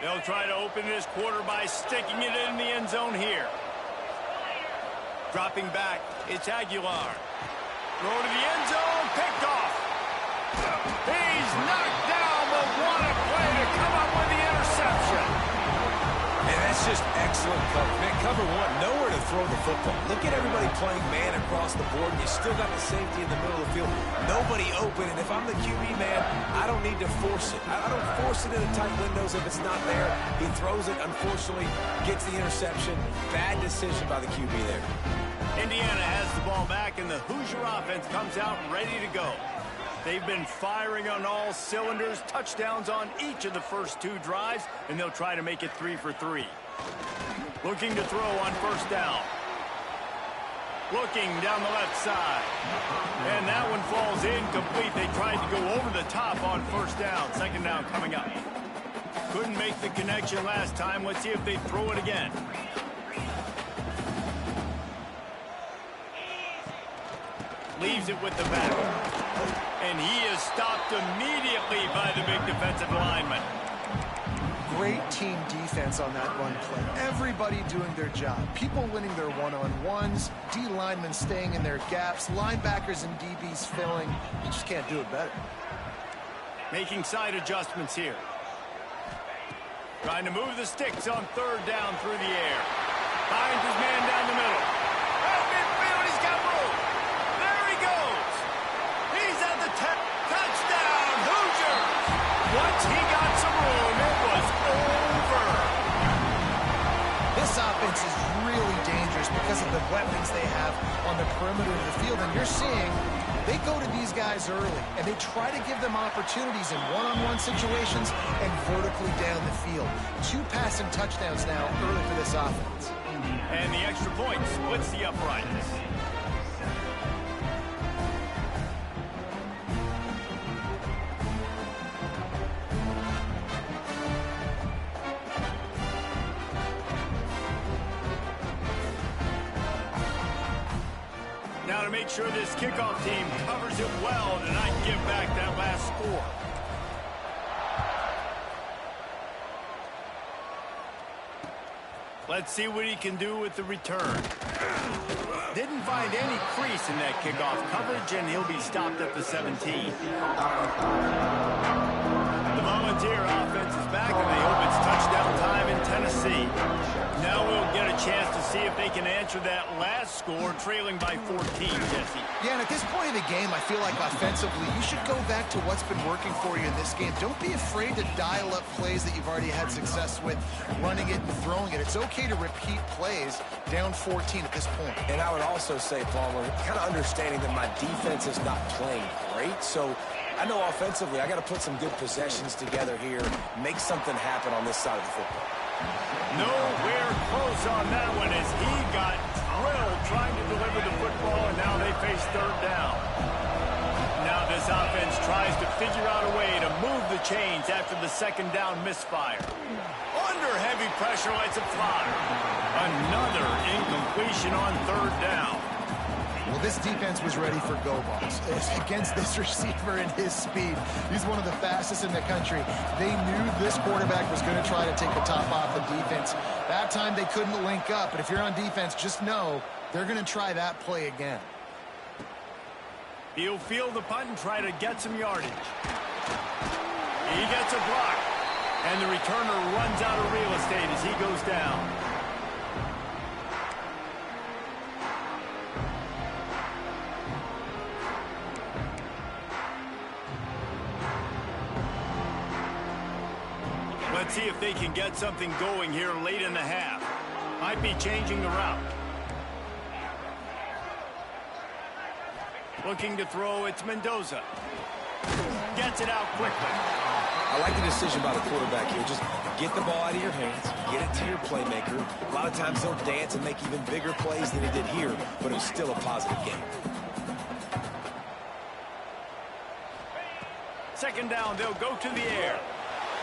Speaker 2: They'll try to open this quarter by sticking it in the end zone here. Dropping back, it's Aguilar. Throw to the end zone, picked off. He's knocked down, but what a play to come up with the interception.
Speaker 3: And that's just excellent cover. Man, cover one, nowhere to throw the football. Look at everybody playing man across the board, and you still got the safety in the middle of the field. Nobody open, and if I'm the QB, man, I don't need to force it. I don't force it into tight windows if it's not there. He throws it, unfortunately, gets the interception. Bad decision by the QB there.
Speaker 2: Indiana has the ball back, and the Hoosier offense comes out ready to go. They've been firing on all cylinders, touchdowns on each of the first 2 drives, and they'll try to make it 3 for 3. Looking to throw on 1st down. Looking down the left side. And that one falls incomplete. They tried to go over the top on 1st down. 2nd down coming up. Couldn't make the connection last time. Let's see if they throw it again. Leaves it with the back. And he is stopped immediately by the big defensive lineman.
Speaker 4: Great team defense on that run play. Everybody doing their job. People winning their one-on-ones, D linemen staying in their gaps, linebackers and DBs filling. You just can't do it better.
Speaker 2: Making side adjustments here. Trying to move the sticks on third down through the air. Finds his man down the middle. Right midfield, he's got room. There he goes. He's at the 10. Touchdown, Hoosiers. Once he got some room, it was over.
Speaker 4: This offense is really dangerous because of the weapons they have on the perimeter of the field. And you're seeing they go to these guys early, and they try to give them opportunities in one-on-one situations and vertically down the field. 2 passing touchdowns now early for this offense.
Speaker 2: And the extra point splits the uprights. Now to make sure this kickoff team covers it well to not give back that last score. Let's see what he can do with the return. Didn't find any crease in that kickoff coverage, and he'll be stopped at the 17. The Volunteer offense is back, and they hope it's touchdown time in Tennessee. Now we'll get a chance to see if they can answer that last score, trailing by 14, Jesse.
Speaker 4: Yeah, and at this point of the game, I feel like offensively, you should go back to what's been working for you in this game. Don't be afraid to dial up plays that you've already had success with, running it and throwing it. It's okay to repeat plays down 14 at this point.
Speaker 3: And I would also say, Palmer, kind of understanding that my defense is not playing great, so I know offensively I got to put some good possessions together here, make something happen on this side of the football.
Speaker 2: Nowhere close on that one as he got drilled trying to deliver the football, and now they face third down. Now this offense tries to figure out a way to move the chains after the second down misfire. Under heavy pressure, lets it fly. Another incompletion on third down.
Speaker 4: Well, this defense was ready for go balls against this receiver and his speed. He's one of the fastest in the country. They knew this quarterback was going to try to take the top off the defense. That time they couldn't link up, but if you're on defense, just know they're going to try that play again.
Speaker 2: He'll field the punt and try to get some yardage. He gets a block, and the returner runs out of real estate as he goes down. Let's see if they can get something going here late in the half. Might be changing the route. Looking to throw, it's Mendoza. Gets it out quickly.
Speaker 3: I like the decision by the quarterback here. Just get the ball out of your hands, get it to your playmaker. A lot of times he'll dance and make even bigger plays than he did here, but it was still a positive game.
Speaker 2: Second down, they'll go to the air.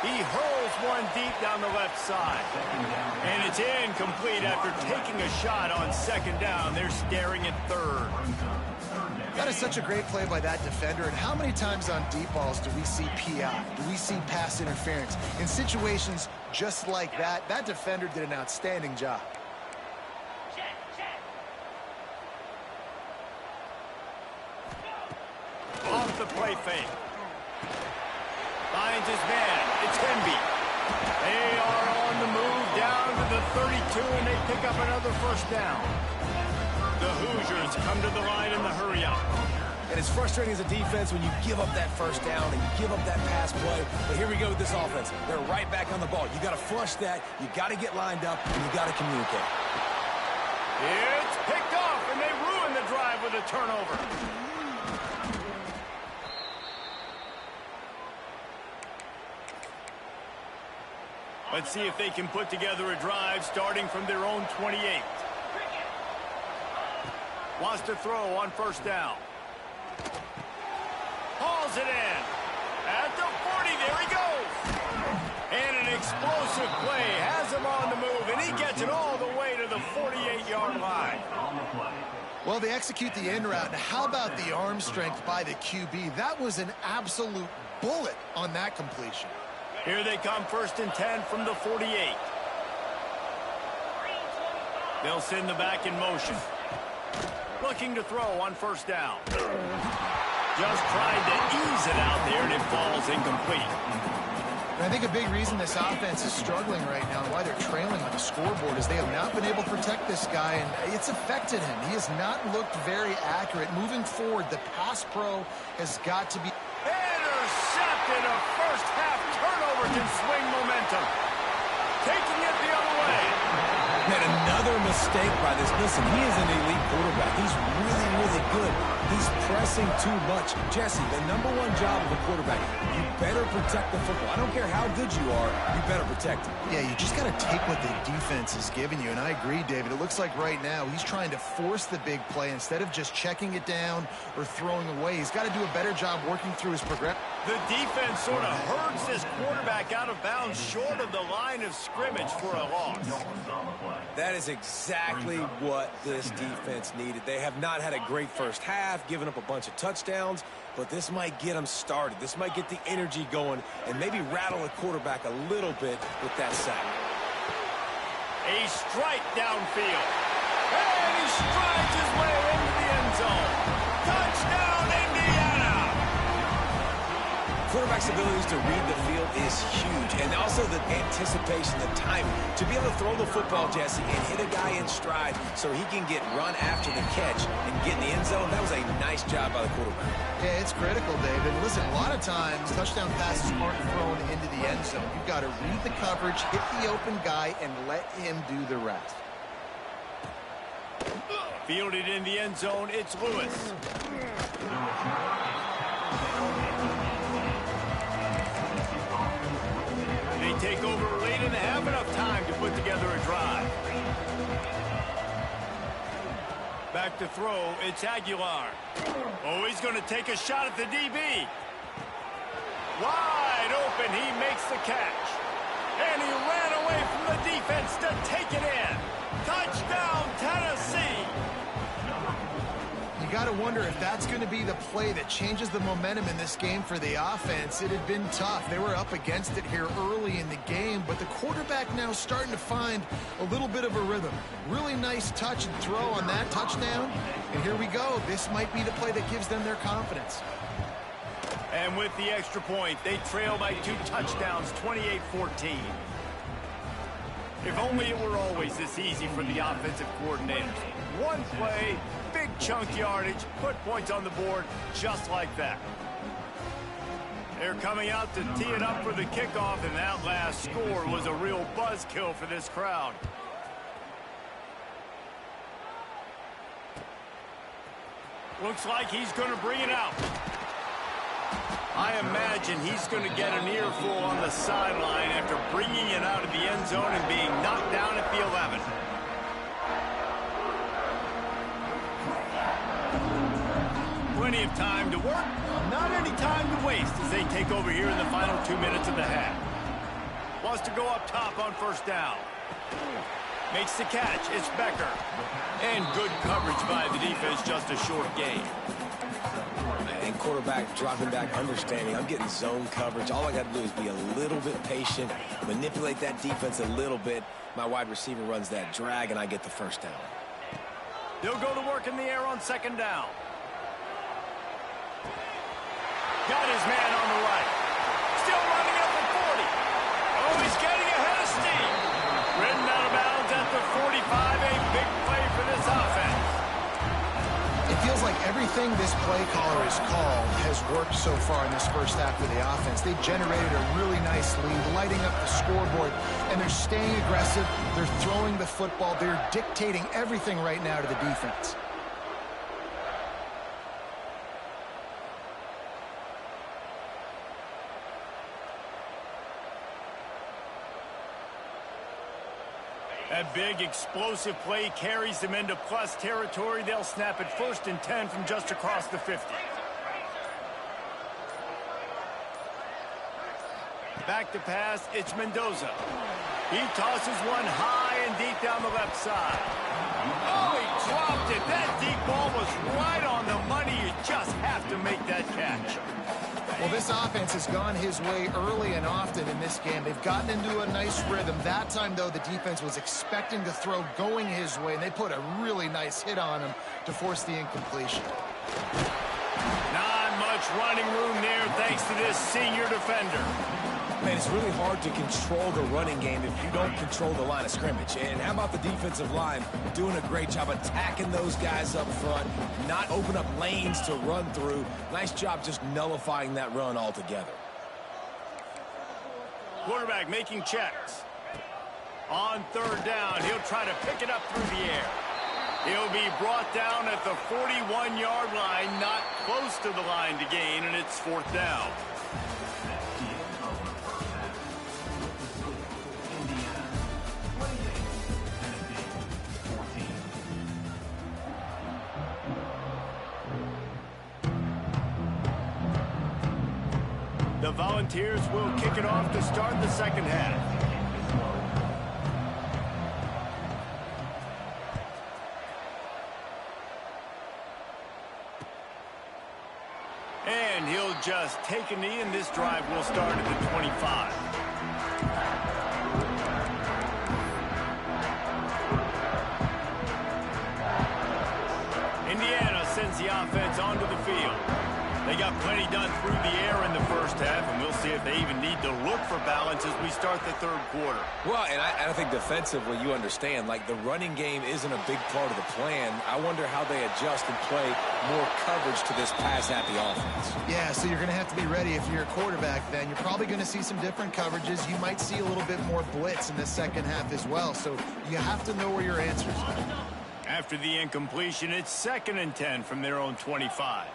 Speaker 2: He hurls one deep down the left side. And it's incomplete after taking a shot on second down. They're staring at third.
Speaker 4: That is such a great play by that defender. And how many times on deep balls do we see PI? Do we see pass interference? In situations just like that, that defender did an outstanding job.
Speaker 2: Off the play fake. Finds his man. It's Hemby. They are on the move down to the 32, and they pick up another first down. The Hoosiers come to the line in the hurry-up.
Speaker 3: And it's frustrating as a defense when you give up that first down and you give up that pass play. But here we go with this offense. They're right back on the ball. You got to flush that. You got to get lined up, and you got to communicate.
Speaker 2: It's picked off, and they ruin the drive with a turnover. Let's see if they can put together a drive starting from their own 28. Wants to throw on first down. Hauls it in. At the 40, there he goes. And an explosive play has him on the move, and he gets it all the way to the 48-yard line.
Speaker 4: Well, they execute the in route. And how about the arm strength by the QB? That was an absolute bullet on that completion.
Speaker 2: Here they come, 1st and 10 from the 48. They'll send the back in motion. Looking to throw on 1st down. Just trying to ease it out there, and it falls incomplete.
Speaker 4: And I think a big reason this offense is struggling right now and why they're trailing on the scoreboard is they have not been able to protect this guy, and it's affected him. He has not looked very accurate. Moving forward, the pass pro has got to be...
Speaker 2: Intercepted. A first-half turnover can swing momentum. Taking it the other way.
Speaker 3: Man, another mistake by this. Listen, he is an elite quarterback. He's really, really good. He's pressing too much. Jesse, the #1 job of a quarterback, you better protect the football. I don't care how good you are, you better protect it.
Speaker 4: Yeah, you just got to take what the defense is giving you, and I agree, David. It looks like right now he's trying to force the big play instead of just checking it down or throwing away. He's got to do a better job working through his progression.
Speaker 2: The defense sort of herds this quarterback out of bounds short of the line of scrimmage for a loss.
Speaker 3: That is exactly what this defense needed. They have not had a great first half, given up a bunch of touchdowns, but this might get them started. This might get the energy going and maybe rattle the quarterback a little bit with that sack.
Speaker 2: A strike downfield. And he strides his way into the end zone. Touchdown, Indiana!
Speaker 3: Quarterback's abilities to read the field is huge, and also the anticipation, the timing. To be able to throw the football, Jesse, and hit a guy in stride so he can get run after the catch and get in the end zone, that was a nice job by the quarterback.
Speaker 4: Yeah, it's critical, David. Listen, a lot of times touchdown passes aren't thrown into the end zone. You've got to read the coverage, hit the open guy, and let him do the rest.
Speaker 2: Fielded in the end zone, it's Lewis. They take over late and have enough time to put together a drive. Back to throw, it's Aguilar. Oh, he's going to take a shot at the DB. Wide open, he makes the catch. And he ran away from the defense to take it in. Touchdown, Tennessee!
Speaker 4: You got to wonder if that's going to be the play that changes the momentum in this game for the offense. It had been tough. They were up against it here early in the game, but the quarterback now starting to find a little bit of a rhythm. Really nice touch and throw on that touchdown. And here we go. This might be the play that gives them their confidence.
Speaker 2: And with the extra point, they trail by 2 touchdowns, 28-14. If only it were always this easy for the offensive coordinators. One play, big chunk yardage, put points on the board just like that. They're coming out to tee it up for the kickoff, and that last score was a real buzzkill for this crowd. Looks like he's going to bring it out. I imagine he's going to get an earful on the sideline after bringing it out of the end zone and being knocked down at the 11. Plenty of time to work, not any time to waste as they take over here in the final 2 minutes of the half. Wants to go up top on 1st down. Makes the catch, it's Becker. And good coverage by the defense, just a short gain.
Speaker 3: And quarterback dropping back, understanding I'm getting zone coverage. All I got to do is be a little bit patient, manipulate that defense a little bit. My wide receiver runs that drag, and I get the 1st down.
Speaker 2: They'll go to work in the air on 2nd down. Got his man on the right. Still running up the 40. Oh, he's getting ahead of steam. Ridden out of bounds at the 45. A big play for this offense.
Speaker 4: It feels like everything this play caller has called has worked so far in this first half of the offense. They've generated a really nice lead, lighting up the scoreboard, and they're staying aggressive. They're throwing the football. They're dictating everything right now to the defense.
Speaker 2: That big explosive play carries them into plus territory. They'll snap it 1st and 10 from just across the 50. Back to pass, it's Mendoza. He tosses one high and deep down the left side. Oh, he dropped it. That deep ball was right on the money. You just have to make that catch.
Speaker 4: Well, this offense has gone his way early and often in this game. They've gotten into a nice rhythm. That time, though, the defense was expecting the throw going his way, and they put a really nice hit on him to force the incompletion.
Speaker 2: Not much running room there thanks to this senior defender.
Speaker 3: Man, it's really hard to control the running game if you don't control the line of scrimmage. And how about the defensive line doing a great job attacking those guys up front, not open up lanes to run through. Nice job just nullifying that run altogether.
Speaker 2: Quarterback making checks. On third down, he'll try to pick it up through the air. He'll be brought down at the 41-yard line, not close to the line to gain, and it's fourth down. The Volunteers will kick it off to start the second half. And he'll just take a knee, and this drive will start at the 25. Indiana sends the offense onto the field. They got plenty done through the air in the first half, and we'll see if they even need to look for balance as we start the third quarter.
Speaker 3: Well, and I think defensively, you understand, like the running game isn't a big part of the plan. I wonder how they adjust and play more coverage to this pass-happy offense.
Speaker 4: Yeah, so you're going to have to be ready if you're a quarterback then. You're probably going to see some different coverages. You might see a little bit more blitz in the second half as well, so you have to know where your answers are.
Speaker 2: After the incompletion, it's 2nd and 10 from their own 25.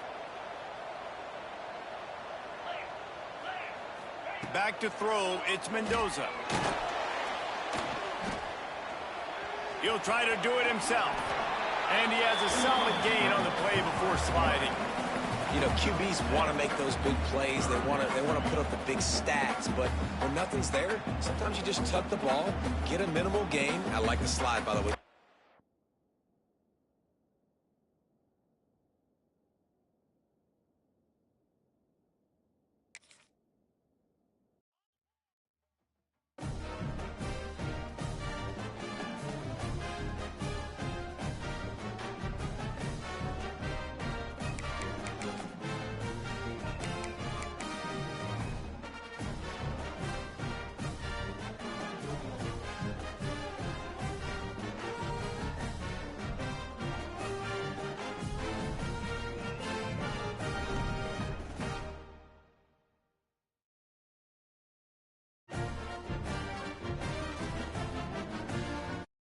Speaker 2: Back to throw, it's Mendoza. He'll try to do it himself. And he has a solid gain on the play before sliding.
Speaker 3: You know, QBs want to make those big plays. They want to put up the big stats. But when nothing's there, sometimes you just tuck the ball, get a minimal gain. I like the slide, by the way.